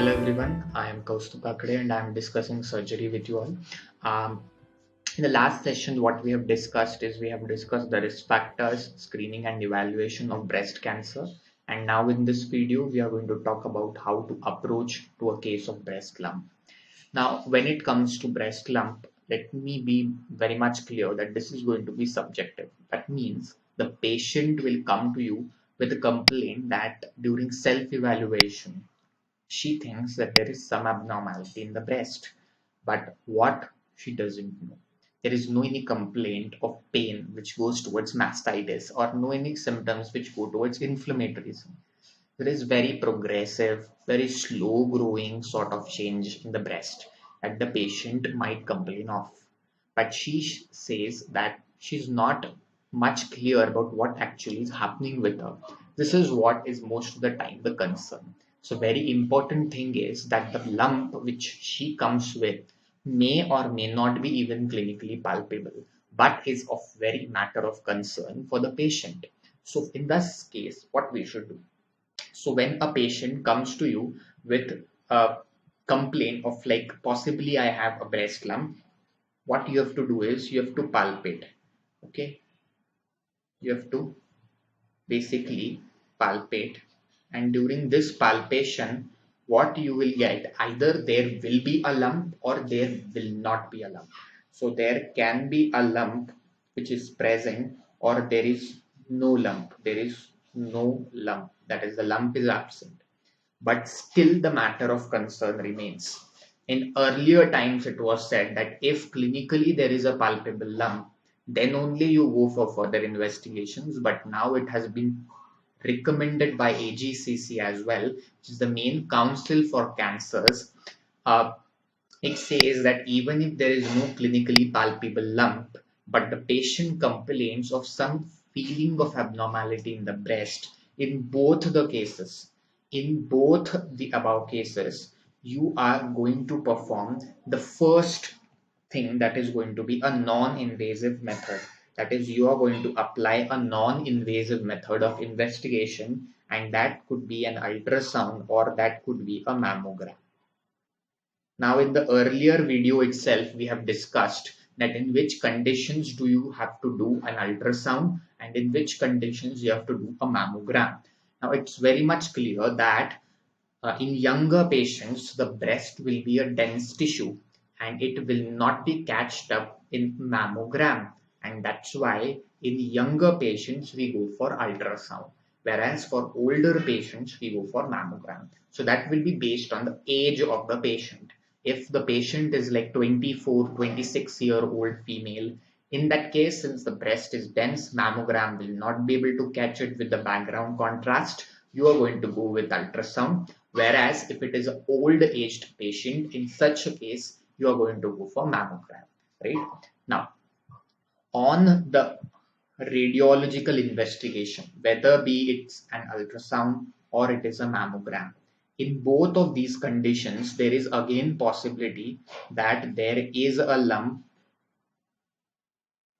Hello everyone, I am Kaustubh Kakade and I am discussing surgery with you all. Um, in the last session, what we have discussed is we have discussed the risk factors, screening and evaluation of breast cancer. And now in this video, we are going to talk about how to approach to a case of breast lump. Now, when it comes to breast lump, let me be very much clear that this is going to be subjective. That means the patient will come to you with a complaint that during self-evaluation, she thinks that there is some abnormality in the breast, but what she doesn't know. There is no any complaint of pain which goes towards mastitis or no any symptoms which go towards inflammatory. There is very progressive, very slow growing sort of change in the breast that the patient might complain of. But she says that she's not much clear about what actually is happening with her. This is what is most of the time the concern. So very important thing is that the lump which she comes with may or may not be even clinically palpable, but is of very matter of concern for the patient. So in this case, what we should do? So when a patient comes to you with a complaint of like possibly I have a breast lump, what you have to do is you have to palpate. Okay, you have to basically palpate, and during this palpation, what you will get, either there will be a lump or there will not be a lump. So there can be a lump which is present, or there is no lump. There is no lump, that is the lump is absent, but still the matter of concern remains. In earlier times, it was said that if clinically there is a palpable lump, then only you go for further investigations. But now it has been recommended by AGCC as well, which is the main council for cancers. Uh, it says that even if there is no clinically palpable lump, but the patient complains of some feeling of abnormality in the breast, in both the cases, in both the above cases, you are going to perform the first thing, that is going to be a non-invasive method. That is, you are going to apply a non-invasive method of investigation, and that could be an ultrasound or that could be a mammogram. Now, in the earlier video itself, we have discussed that in which conditions do you have to do an ultrasound and in which conditions you have to do a mammogram. Now, it's very much clear that in younger patients, the breast will be a dense tissue and it will not be catched up in mammogram. And that's why in younger patients, we go for ultrasound. Whereas for older patients, we go for mammogram. So that will be based on the age of the patient. If the patient is like 24, 26-year-old female, in that case, since the breast is dense, mammogram will not be able to catch it with the background contrast. You are going to go with ultrasound. Whereas if it is an old aged patient, in such a case, you are going to go for mammogram, right? Now, on the radiological investigation, whether be it's an ultrasound or it is a mammogram, in both of these conditions, there is again possibility that there is a lump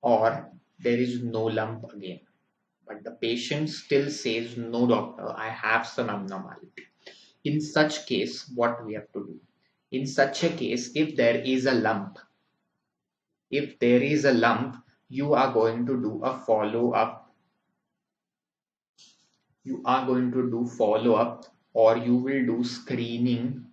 or there is no lump again. But the patient still says, no doctor, I have some abnormality. In such case, what we have to do? In such a case, if there is a lump, you are going to do a follow up. You are going to do follow up, or you will do screening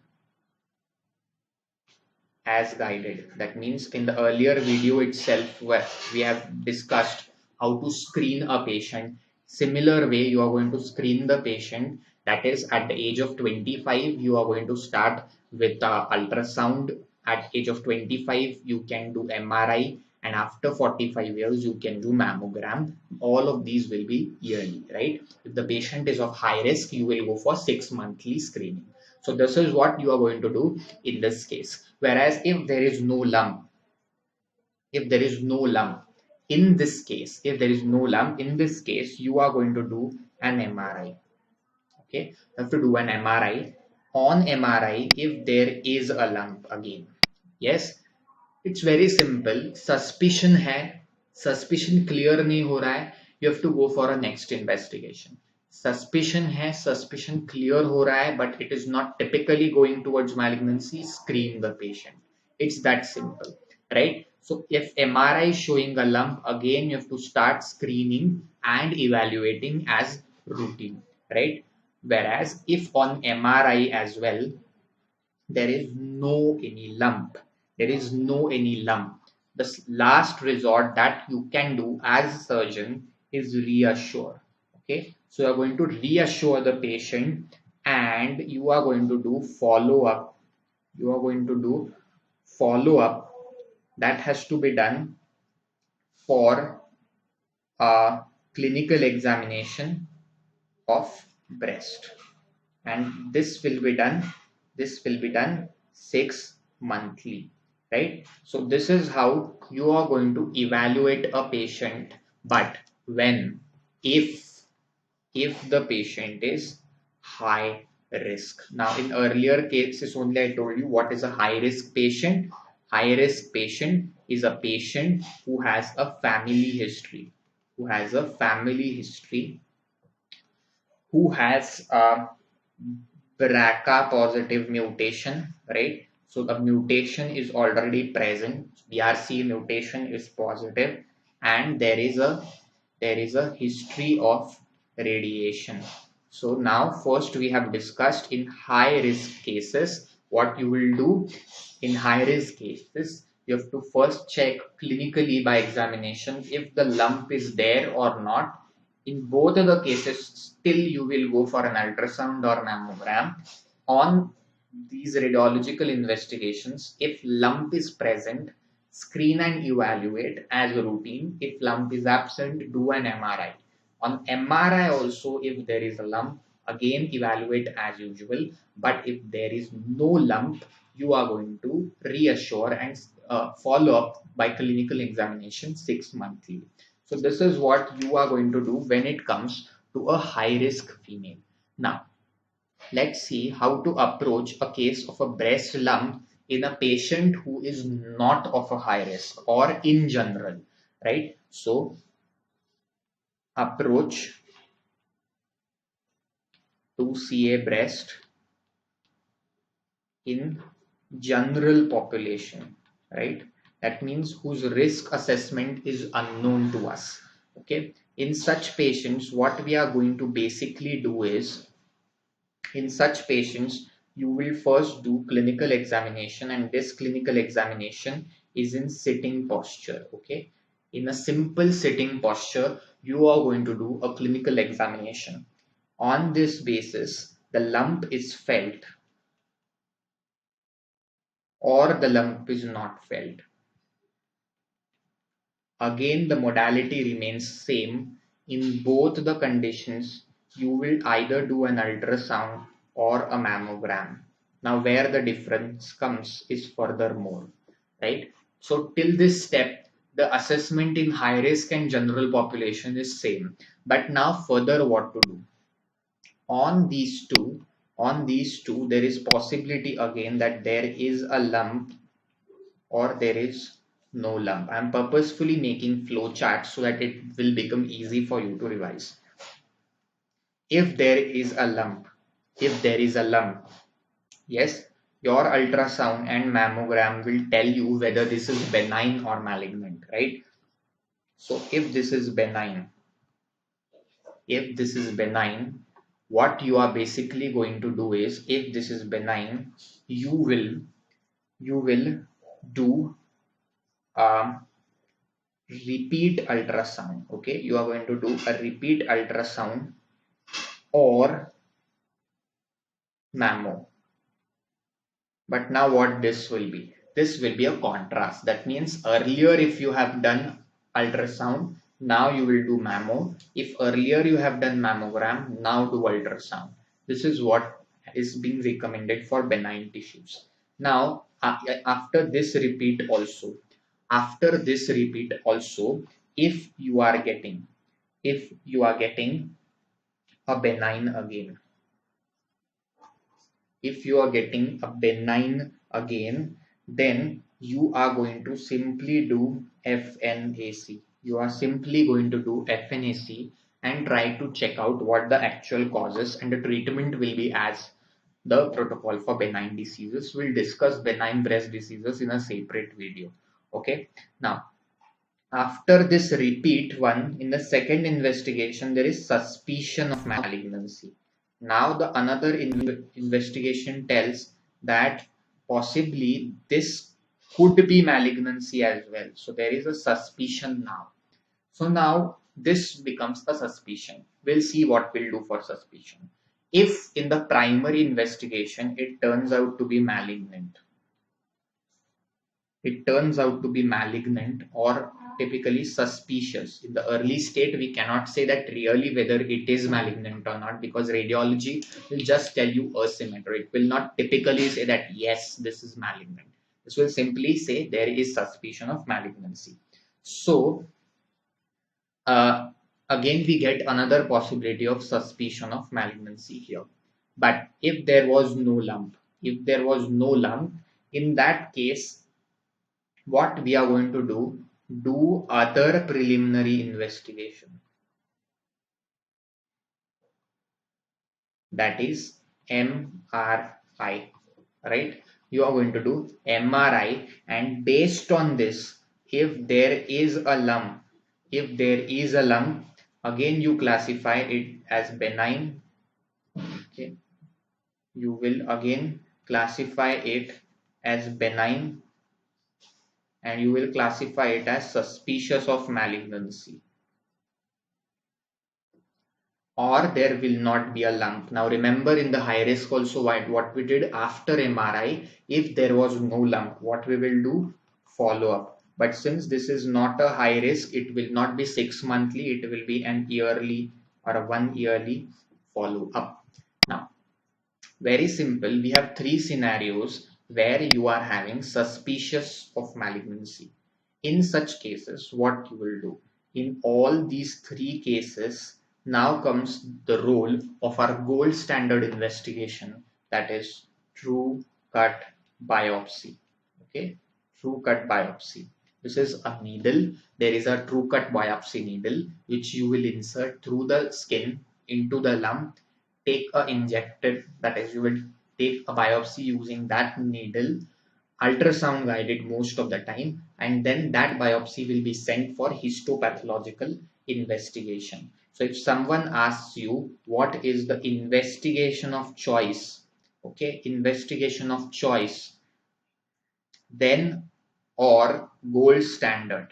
as guided. That means in the earlier video itself, where we have discussed how to screen a patient. Similar way, you are going to screen the patient. That is, at the age of 25, you are going to start with ultrasound. At age of 25, you can do MRI, and after 45 years, you can do mammogram. All of these will be yearly, right? If the patient is of high risk, you will go for 6 monthly screening. So this is what you are going to do in this case. Whereas if there is no lump, if there is no lump in this case, if there is no lump in this case, you are going to do an MRI. Okay, you have to do an MRI. On MRI, if there is a lump again, yes, it's very simple. Suspicion है, suspicion clear नहीं हो रहा है, you have to go for a next investigation. Suspicion है, suspicion clear हो रहा है, but it is not typically going towards malignancy, screen the patient. It's that simple, right? So if MRI is showing a lump, again you have to start screening and evaluating as routine, right? Whereas if on MRI as well, there is no any lump, there is no any lump, the last resort that you can do as a surgeon is reassure. Okay, so you are going to reassure the patient and you are going to do follow up. You are going to do follow up that has to be done for a clinical examination of breast, and this will be done 6 monthly, right? So this is how you are going to evaluate a patient. But when, if the patient is high risk. Now in earlier cases only I told you what is a high risk patient. High risk patient is a patient who has a family history, who has a family history, who has a BRCA positive mutation, right? So the mutation is already present. BRCA mutation is positive, and there is a history of radiation. So now first we have discussed in high risk cases what you will do. In high risk cases, you have to first check clinically by examination if the lump is there or not. In both of the cases, still you will go for an ultrasound or mammogram. On these radiological investigations, if lump is present, screen and evaluate as a routine. If lump is absent, do an MRI. On MRI also, if there is a lump, again evaluate as usual. But if there is no lump, you are going to reassure and follow up by clinical examination 6 monthly. So this is what you are going to do when it comes to a high risk female. Now, let's see how to approach a case of a breast lump in a patient who is not of a high risk or in general, right? So approach to see a breast in general population, right? That means whose risk assessment is unknown to us. Okay, in such patients, what we are going to basically do is, in such patients, you will first do clinical examination, and this clinical examination is in sitting posture. Okay, in a simple sitting posture, you are going to do a clinical examination. On this basis, the lump is felt or the lump is not felt. Again, the modality remains same. In both the conditions, you will either do an ultrasound or a mammogram. Now, where the difference comes is furthermore, right? So, till this step, the assessment in high risk and general population is same. But now, further, what to do? On these two, there is possibility again that there is a lump or there is no lump. I am purposefully making flow charts so that it will become easy for you to revise. If there is a lump, yes, your ultrasound and mammogram will tell you whether this is benign or malignant, right? So if this is benign, what you are basically going to do is, if this is benign, you will do repeat ultrasound. Okay, you are going to do a repeat ultrasound or mammo. But now what this will be? This will be a contrast. That means earlier if you have done ultrasound, now you will do mammo. If earlier you have done mammogram, now do ultrasound. This is what is being recommended for benign tissues. Now after this repeat also, if you are getting a benign again, then you are going to simply do FNAC. You are simply going to do FNAC and try to check out what the actual causes, and the treatment will be as the protocol for benign diseases. We'll discuss benign breast diseases in a separate video. Okay. Now, after this repeat one, in the second investigation, there is suspicion of malignancy. Now the another investigation tells that possibly this could be malignancy as well. So there is a suspicion now. So now this becomes a suspicion. We'll see what we'll do for suspicion. If in the primary investigation it turns out to be malignant, or typically suspicious. In the early state, we cannot say that really whether it is malignant or not, because radiology will just tell you asymmetry. It will not typically say that yes, this is malignant. This will simply say there is suspicion of malignancy. So again, we get another possibility of suspicion of malignancy here. But if there was no lump, in that case, what we are going to do other preliminary investigation, that is MRI, right? You are going to do MRI, and based on this, if there is a lump, again you classify it as benign. Okay, you will again classify it as benign, and you will classify it as suspicious of malignancy, or there will not be a lump. Now remember, in the high risk also, what we did after MRI, if there was no lump, what we will do? Follow up. But since this is not a high risk, it will not be 6 monthly, it will be an yearly or a 1 yearly follow up. Now, very simple, we have 3 scenarios where you are having suspicious of malignancy. In such cases, what you will do? In all these 3 cases, now comes the role of our gold standard investigation, that is true cut biopsy. Okay, true cut biopsy. This is a needle. There is a true cut biopsy needle which you will insert through the skin into the lump. Take a injected, that is, you will take a biopsy using that needle, ultrasound guided most of the time, and then that biopsy will be sent for histopathological investigation. So if someone asks you what is the investigation of choice, okay, investigation of choice, then or gold standard,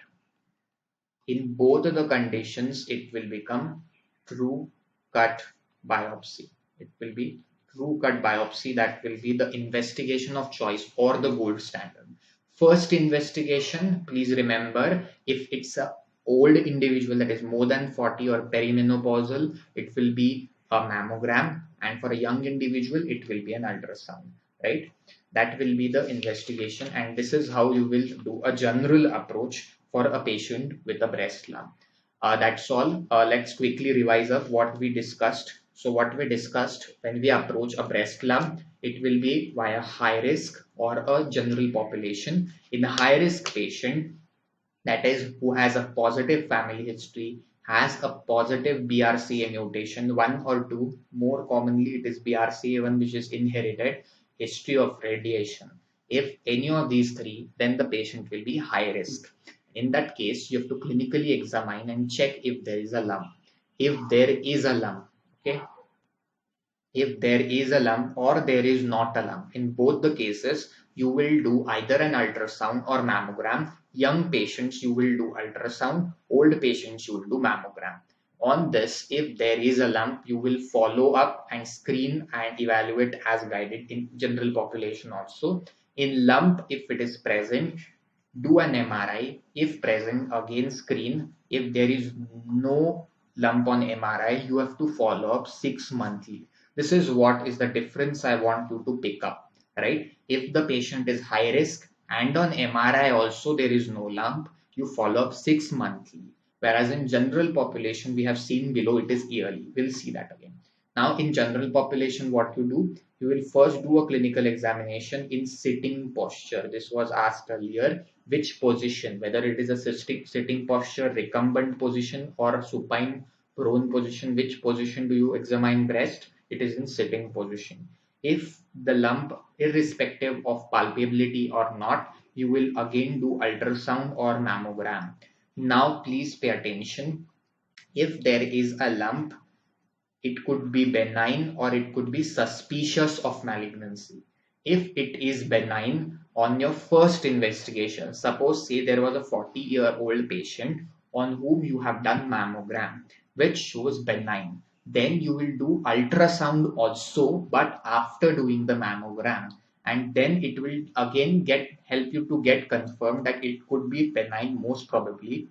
in both of the conditions it will become true cut biopsy. It will be true cut biopsy, that will be the investigation of choice or the gold standard. First investigation, please remember, if it's a old individual, that is more than 40 or perimenopausal, it will be a mammogram, and for a young individual it will be an ultrasound, right? That will be the investigation, and this is how you will do a general approach for a patient with a breast lump. That's all. Let's quickly revise up what we discussed. So what we discussed, when we approach a breast lump, it will be via high risk or a general population. In a high risk patient, that is who has a positive family history, has a positive BRCA mutation, 1 or 2, more commonly it is BRCA1 which is inherited, history of radiation. If any of these 3, then the patient will be high risk. In that case, you have to clinically examine and check if there is a lump. If there is a lump, okay, if there is a lump or there is not a lump, in both the cases, you will do either an ultrasound or mammogram. Young patients, you will do ultrasound. Old patients, you will do mammogram. On this, if there is a lump, you will follow up and screen and evaluate as guided in general population also. In lump, if it is present, do an MRI. If present, again screen. If there is no lump on MRI, you have to follow up 6 monthly. This is what is the difference I want you to pick up, right? If the patient is high risk and on MRI also there is no lump, you follow up 6 monthly. Whereas in general population, we have seen below, it is yearly. We'll see that again. Now in general population, what you do, you will first do a clinical examination in sitting posture. This was asked earlier. Which position, whether it is a sitting posture, recumbent position, or supine prone position. Which position do you examine breast? It is in sitting position. If the lump, irrespective of palpability or not, you will again do ultrasound or mammogram. Now please pay attention. If there is a lump, it could be benign or it could be suspicious of malignancy. If it is benign, on your first investigation, suppose say there was a 40-year-old patient on whom you have done mammogram, which shows benign, then you will do ultrasound also, but after doing the mammogram, and then it will again help you to get confirmed that it could be benign most probably,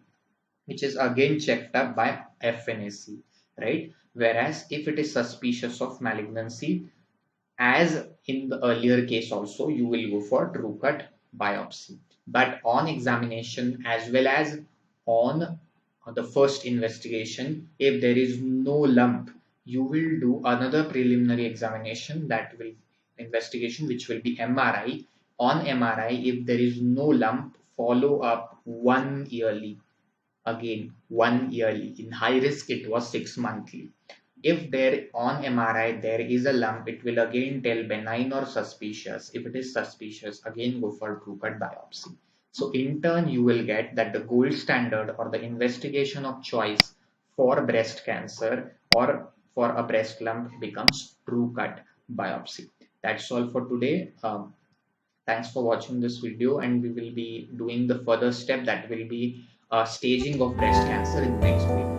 which is again checked up by FNAC, right? Whereas if it is suspicious of malignancy, as in the earlier case also, you will go for true cut biopsy. But on examination as well as on the first investigation, if there is no lump, you will do another preliminary examination, that will investigation, which will be MRI. On MRI, if there is no lump, follow up 1 yearly. Again, 1 yearly. In high risk, it was 6 monthly. If there on MRI there is a lump, it will again tell benign or suspicious. If it is suspicious, again go for true cut biopsy. So in turn, you will get that the gold standard or the investigation of choice for breast cancer or for a breast lump becomes true cut biopsy. That's all for today. Thanks for watching this video, and we will be doing the further step, that will be staging of breast cancer in the next video.